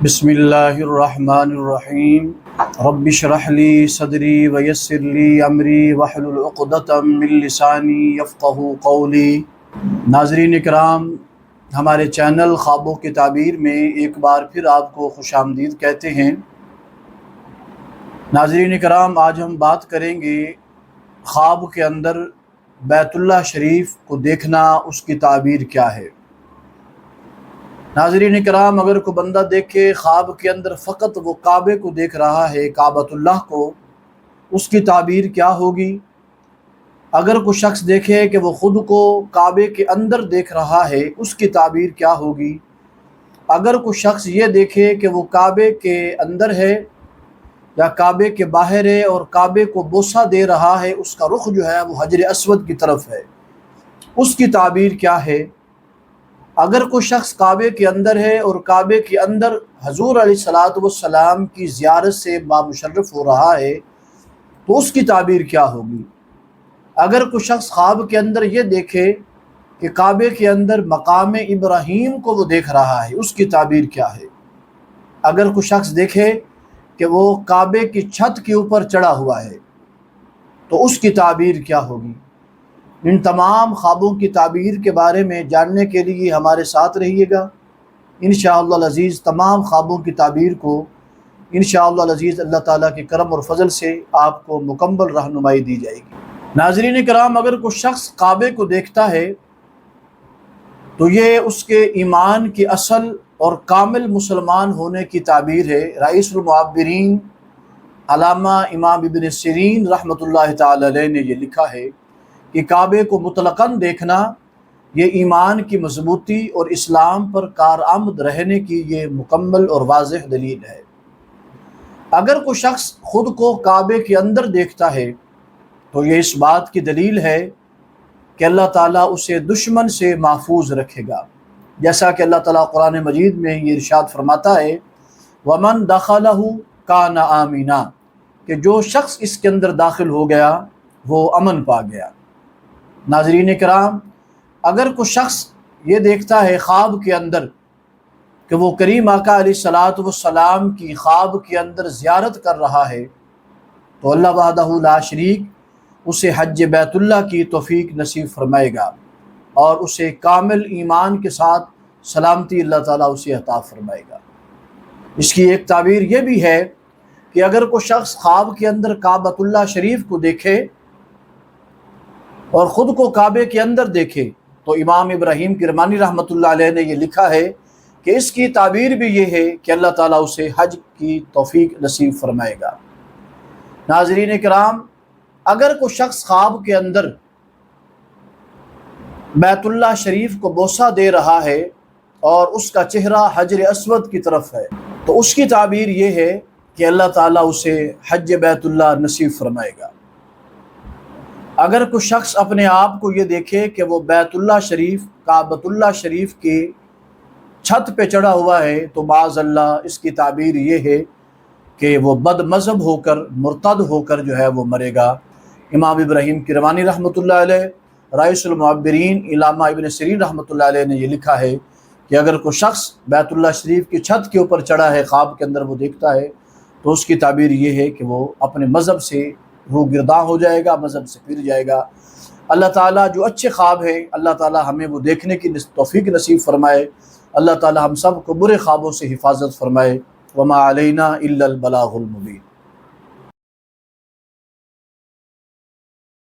بسم اللہ الرحمن الرحیم رب اشرح لی صدری ویسر لی امری واحلل عقدۃ من لسانی یفقہوا قولی۔ ناظرین اکرام، ہمارے چینل خوابوں کی تعبیر میں ایک بار پھر آپ کو خوش آمدید کہتے ہیں۔ ناظرین اکرام، آج ہم بات کریں گے خواب کے اندر بیت اللہ شریف کو دیکھنا، اس کی تعبیر کیا ہے۔ ناظرین کرام، اگر کوئی بندہ دیکھے خواب کے اندر فقط وہ کعبے کو دیکھ رہا ہے، کعبۃ اللہ کو، اس کی تعبیر کیا ہوگی؟ اگر کوئی شخص دیکھے کہ وہ خود کو کعبے کے اندر دیکھ رہا ہے، اس کی تعبیر کیا ہوگی؟ اگر کوئی شخص یہ دیکھے کہ وہ کعبے کے اندر ہے یا کعبے کے باہر ہے اور کعبے کو بوسہ دے رہا ہے، اس کا رخ جو ہے وہ حجر اسود کی طرف ہے، اس کی تعبیر کیا ہے؟ اگر کوئی شخص کعبے کے اندر ہے اور کعبے کے اندر حضور علیہ الصلوۃ والسلام کی زیارت سے بامشرف ہو رہا ہے، تو اس کی تعبیر کیا ہوگی؟ اگر کوئی شخص خواب کے اندر یہ دیکھے کہ کعبے کے اندر مقام ابراہیم کو وہ دیکھ رہا ہے، اس کی تعبیر کیا ہے؟ اگر کوئی شخص دیکھے کہ وہ کعبے کی چھت کے اوپر چڑھا ہوا ہے، تو اس کی تعبیر کیا ہوگی؟ ان تمام خوابوں کی تعبیر کے بارے میں جاننے کے لیے ہمارے ساتھ رہیے گا۔ انشاءاللہ العزیز تمام خوابوں کی تعبیر کو انشاءاللہ العزیز اللہ تعالیٰ کے کرم اور فضل سے آپ کو مکمل رہنمائی دی جائے گی۔ ناظرین کرام، اگر کوئی شخص کعبے کو دیکھتا ہے تو یہ اس کے ایمان کی اصل اور کامل مسلمان ہونے کی تعبیر ہے۔ رئیس المعبرین علامہ امام ابن سیرین رحمۃ اللہ تعالی علیہ نے یہ لکھا ہے کہ کعبے کو مطلقاً دیکھنا یہ ایمان کی مضبوطی اور اسلام پر کارآمد رہنے کی یہ مکمل اور واضح دلیل ہے۔ اگر کوئی شخص خود کو کعبے کے اندر دیکھتا ہے تو یہ اس بات کی دلیل ہے کہ اللہ تعالیٰ اسے دشمن سے محفوظ رکھے گا، جیسا کہ اللہ تعالیٰ قرآن مجید میں یہ ارشاد فرماتا ہے وَمَن دَخَلَهُ كَانَ آمِنًا، کہ جو شخص اس کے اندر داخل ہو گیا وہ امن پا گیا۔ ناظرین کرام، اگر کوئی شخص یہ دیکھتا ہے خواب کے اندر کہ وہ کریم آقا علیہ الصلوۃ والسلام کی خواب کے اندر زیارت کر رہا ہے، تو اللہ وحدہ لا شریک اسے حج بیت اللہ کی توفیق نصیب فرمائے گا اور اسے کامل ایمان کے ساتھ سلامتی اللہ تعالیٰ اسے عطا فرمائے گا۔ اس کی ایک تعبیر یہ بھی ہے کہ اگر کوئی شخص خواب کے اندر کعبۃ اللہ شریف کو دیکھے اور خود کو کعبے کے اندر دیکھے، تو امام ابراہیم کرمانی رحمۃ اللہ علیہ نے یہ لکھا ہے کہ اس کی تعبیر بھی یہ ہے کہ اللہ تعالیٰ اسے حج کی توفیق نصیب فرمائے گا۔ ناظرین کرام، اگر کوئی شخص خواب کے اندر بیت اللہ شریف کو بوسہ دے رہا ہے اور اس کا چہرہ حجر اسود کی طرف ہے، تو اس کی تعبیر یہ ہے کہ اللہ تعالیٰ اسے حج بیت اللہ نصیب فرمائے گا۔ اگر کوئی شخص اپنے آپ کو یہ دیکھے کہ وہ بیت اللہ شریف، کعبۃ اللہ شریف کی چھت پہ چڑھا ہوا ہے، تو معاذ اللہ اس کی تعبیر یہ ہے کہ وہ بد مذہب ہو کر، مرتد ہو کر جو ہے وہ مرے گا۔ امام ابراہیم کرمانی رحمۃ اللہ علیہ، رئیس المعبرین علامہ ابن سیرین رحمۃ اللہ علیہ نے یہ لکھا ہے کہ اگر کوئی شخص بیت اللہ شریف کی چھت کے اوپر چڑھا ہے، خواب کے اندر وہ دیکھتا ہے، تو اس کی تعبیر یہ ہے کہ وہ اپنے مذہب سے روگرداں ہو جائے گا، مذہب سے پھر جائے گا۔ اللہ تعالیٰ جو اچھے خواب ہیں، اللہ تعالیٰ ہمیں وہ دیکھنے کی توفیق نصیب فرمائے۔ اللہ تعالیٰ ہم سب کو برے خوابوں سے حفاظت فرمائے۔ وما علینا الا البلاغ المبین۔